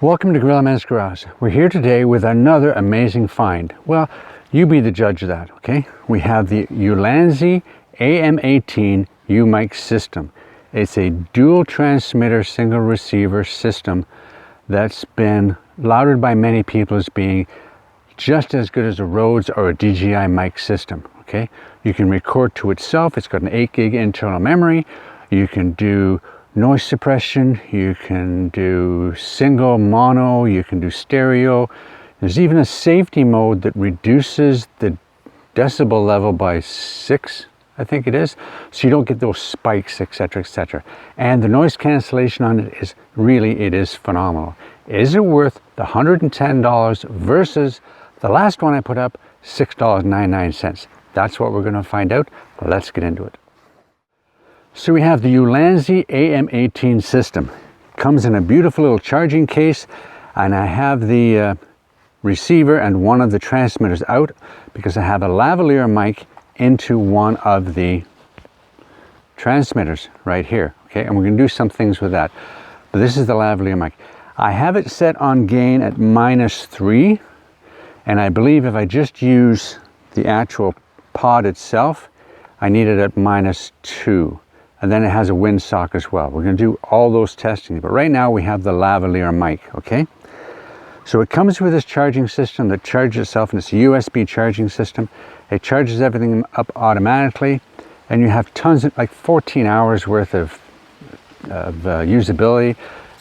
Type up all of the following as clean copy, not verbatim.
Welcome to Gorillaman's Garage. We're here today with another amazing find. Well, you be the judge of that, okay? We have the Ulanzi AM18 U-mic system. It's a dual transmitter, single receiver system that's been lauded by many people as being just as good as a Rhodes or a DJI mic system, okay? You can record to itself. It's got an 8 gig internal memory. You can do noise suppression, you can do single, mono, you can do stereo. There's even a safety mode that reduces the decibel level by 6, I think it is, so you don't get those spikes, etc., etc. And the noise cancellation on it is really, it is phenomenal. Is it worth the $110 versus the last one I put up, $6.99? That's what we're going to find out. Let's get into it. So we have the Ulanzi AM18 system. Comes in a beautiful little charging case, and I have the receiver and one of the transmitters out because I have a lavalier mic into one of the transmitters right here. Okay, and we're going to do some things with that. But this is the lavalier mic. I have it set on gain at -3, and I believe if I just use the actual pod itself, I need it at -2. And then it has a windsock as well. We're going to do all those testing, but right now we have the lavalier mic, okay? So it comes with this charging system that charges itself, and it's a USB charging system. It charges everything up automatically, and you have tons of, like 14 hours worth of usability,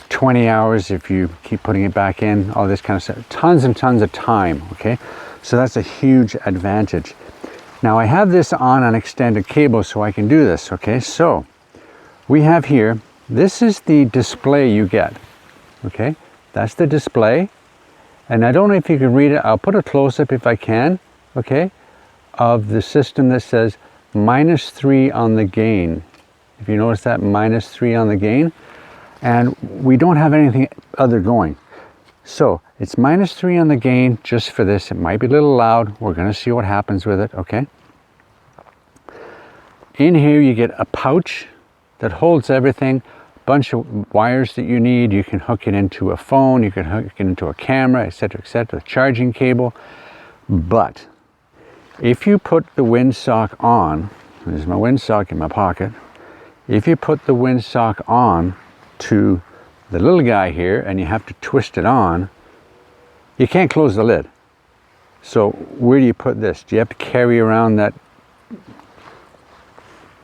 20 hours if you keep putting it back in, all this kind of stuff. Tons and tons of time, okay? So that's a huge advantage. Now I have this on an extended cable so I can do this, okay? So we have here, this is the display you get, okay? That's the display. And I don't know if you can read it. I'll put a close-up if I can, okay? Of the system that says -3 on the gain. If you notice that, -3 on the gain. And we don't have anything other going. So it's -3 on the gain just for this. It might be a little loud. We're going to see what happens with it, okay? In here you get a pouch that holds everything, a bunch of wires that you need. You can hook it into a phone, you can hook it into a camera, etc., etc., the charging cable. But if you put the windsock on, there's my windsock in my pocket, if you put the windsock on to the little guy here and you have to twist it on, you can't close the lid. So where do you put this? Do you have to carry around that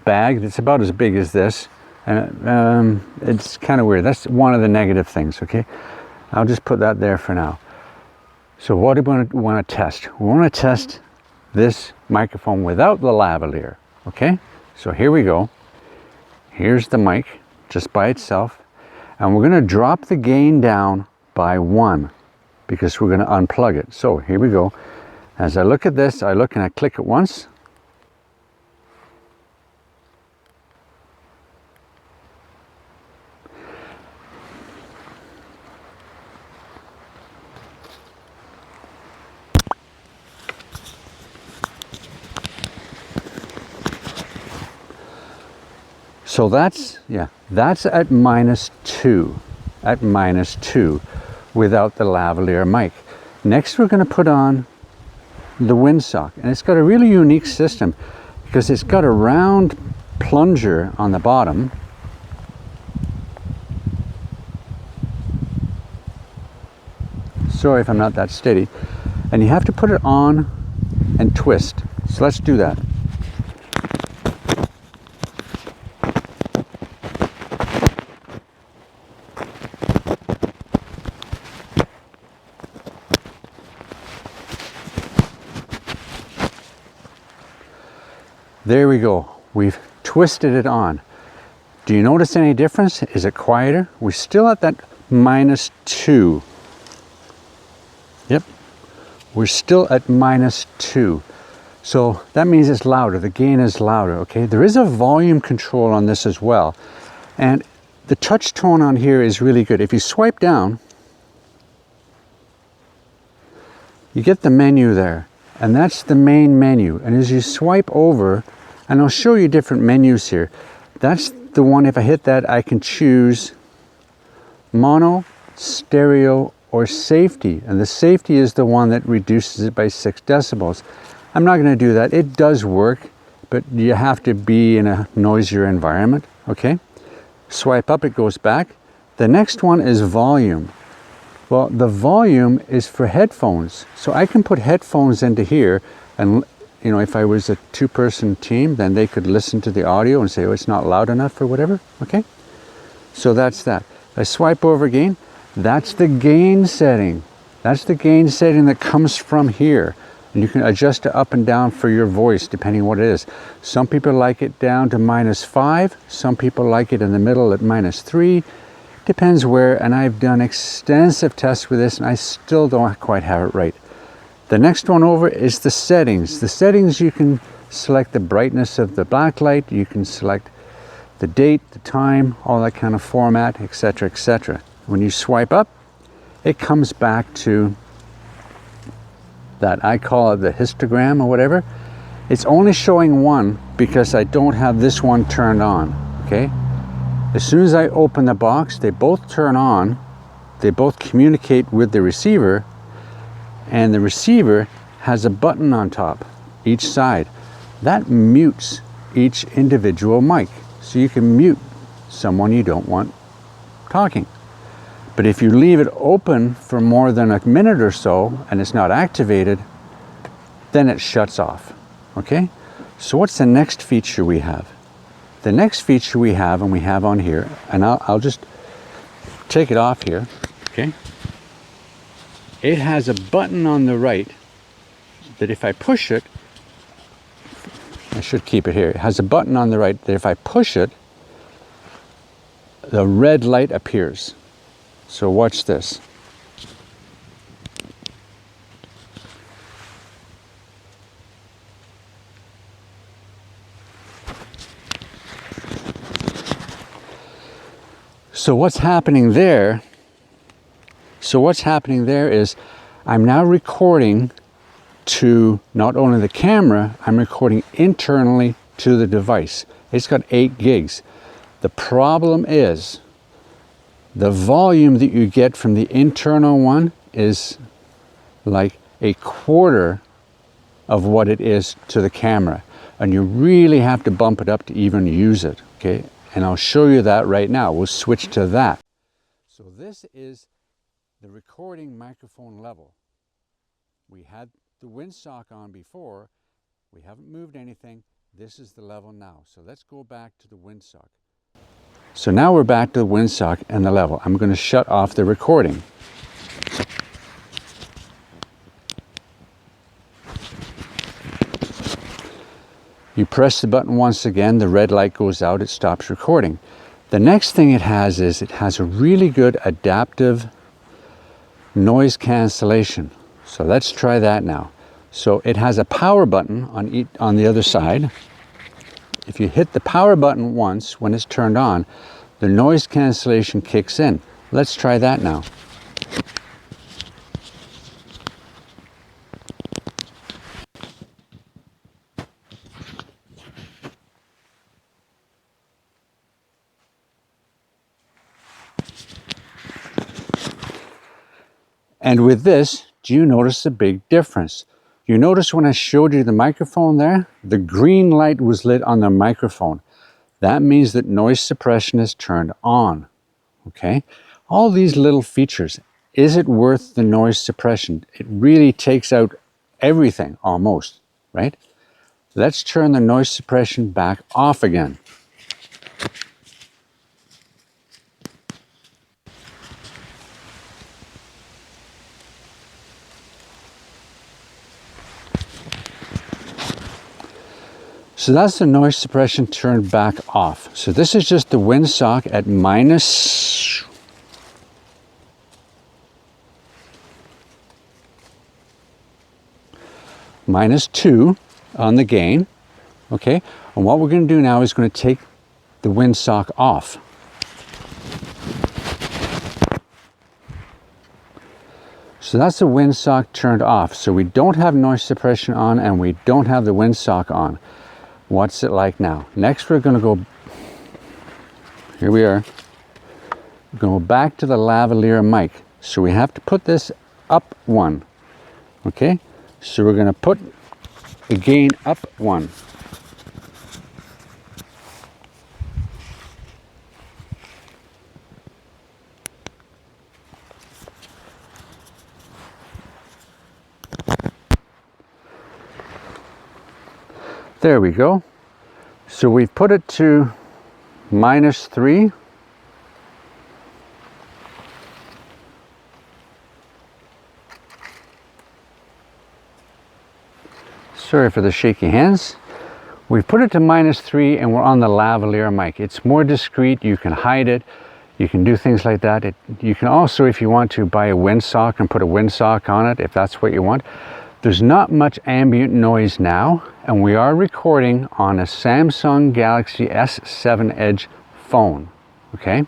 bag that's about as big as this? And it's kind of weird. That's one of the negative things, okay? I'll just put that there for now. So what do we want to test? We want to test this microphone without the lavalier, okay? So here we go. Here's the mic just by itself. And we're going to drop the gain down by 1 because we're going to unplug it. So here we go. As I look at this, I look and I click it once. So that's, yeah, that's at -2, at -2 without the lavalier mic. Next we're going to put on the windsock, and it's got a really unique system because it's got a round plunger on the bottom. Sorry if I'm not that steady. And you have to put it on and twist. So let's do that. There we go. We've twisted it on. Do you notice any difference? Is it quieter? We're still at that -2. Yep. We're still at -2. So that means it's louder. The gain is louder, okay? There is a volume control on this as well. And the touch tone on here is really good. If you swipe down, you get the menu there. And that's the main menu. And as you swipe over, and I'll show you different menus here. That's the one, if I hit that, I can choose mono, stereo, or safety. And the safety is the one that reduces it by 6 decibels. I'm not going to do that. It does work, but you have to be in a noisier environment. Okay, swipe up, it goes back. The next one is volume. Well, the volume is for headphones. So I can put headphones into here, and you know, if I was a 2-person team, then they could listen to the audio and say, oh, it's not loud enough or whatever. Okay, so that's that. I swipe over again. That's the gain setting. That's the gain setting that comes from here. And you can adjust it up and down for your voice, depending what it is. Some people like it down to -5. Some people like it in the middle at -3. Depends where, and I've done extensive tests with this, and I still don't quite have it right. The next one over is the settings. The settings, you can select the brightness of the backlight, you can select the date, the time, all that kind of format, etc., etc. When you swipe up, it comes back to that, I call it the histogram or whatever. It's only showing one because I don't have this one turned on, okay? As soon as I open the box, they both turn on, they both communicate with the receiver, and the receiver has a button on top, each side. That mutes each individual mic. So you can mute someone you don't want talking. But if you leave it open for more than a minute or so and it's not activated, then it shuts off, okay? So what's the next feature we have? The next feature we have, and we have on here, and I'll just take it off here, okay? It has a button on the right that if I push it, I should keep it here. It has a button on the right that if I push it, the red light appears. So watch this. So what's happening there? So what's happening there is I'm now recording to not only the camera, I'm recording internally to the device. It's got 8 gigs. The problem is the volume that you get from the internal one is like a quarter of what it is to the camera. And you really have to bump it up to even use it, okay? And I'll show you that right now. We'll switch to that. So this is the recording microphone level. We had the windsock on before. We haven't moved anything. This is the level now. So let's go back to the windsock. So now we're back to the windsock and the level. I'm going to shut off the recording. You press the button once again, the red light goes out, it stops recording. The next thing it has is it has a really good adaptive noise cancellation. So let's try that now. So it has a power button on the other side. If you hit the power button once when it's turned on, the noise cancellation kicks in. Let's try that now. And with this, do you notice a big difference? You notice when I showed you the microphone there, the green light was lit on the microphone. That means that noise suppression is turned on, okay? All these little features, is it worth the noise suppression? It really takes out everything almost, right? Let's turn the noise suppression back off again. So that's the noise suppression turned back off. So this is just the windsock at -2 on the gain, okay? And what we're going to do now is going to take the windsock off. So that's the windsock turned off. So we don't have noise suppression on and we don't have the windsock on. What's it like now? Next we're going to go, here we are. go back to the lavalier mic. So we have to put this up one. Okay, so we're going to put the gain up one. There we go. So we've put it to -3. Sorry for the shaky hands. We've put it to -3 and we're on the lavalier mic. It's more discreet, you can hide it, you can do things like that. You can also, if you want to, buy a windsock and put a windsock on it if that's what you want. There's not much ambient noise now, and we are recording on a Samsung Galaxy S7 Edge phone, okay?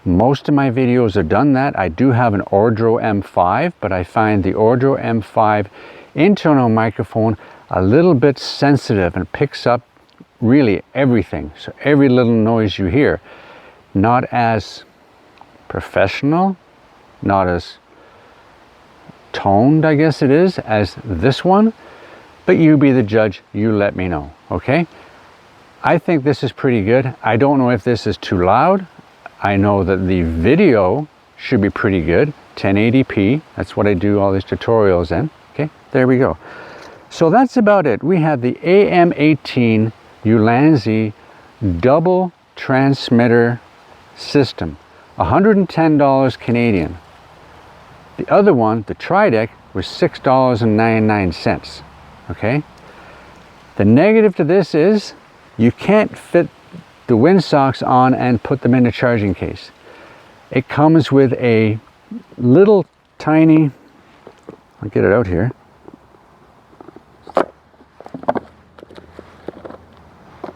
Most of my videos have done that. I do have an Ordro M5, but I find the Ordro M5 internal microphone a little bit sensitive and picks up really everything. So every little noise you hear, not as professional, not as toned, I guess it is, as this one, but you be the judge, you let me know, okay? I think this is pretty good. I don't know if this is too loud. I know that the video should be pretty good, 1080p, that's what I do all these tutorials in, okay? There we go. So that's about it. We have the AM18 Ulanzi double transmitter system, $110 Canadian. The other one, the Treidek, was $6.99, okay? The negative to this is you can't fit the windsocks on and put them in a charging case. It comes with a little tiny, I'll get it out here.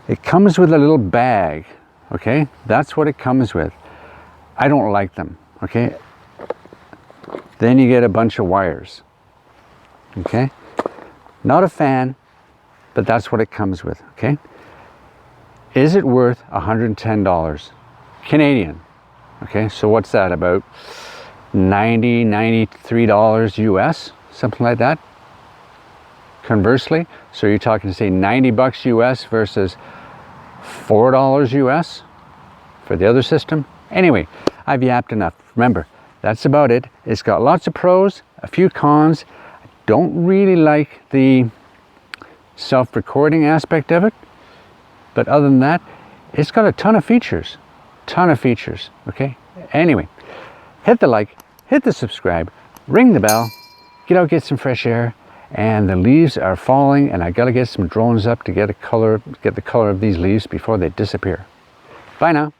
It comes with a little bag, okay? That's what it comes with. I don't like them, okay? Then you get a bunch of wires, okay? Not a fan, but that's what it comes with, okay? Is it worth $110 Canadian? Okay, so what's that, about $90, $93 US, something like that? Conversely, so you're talking, say, 90 bucks US versus $4 US for the other system. Anyway, I've yapped enough. Remember, that's about it. It's got lots of pros, a few cons. I don't really like the self-recording aspect of it, but other than that, it's got a ton of features. Okay? Anyway, hit the like, hit the subscribe, ring the bell, get out, get some fresh air, and the leaves are falling, and I gotta get some drones up to get the color of these leaves before they disappear. Bye now.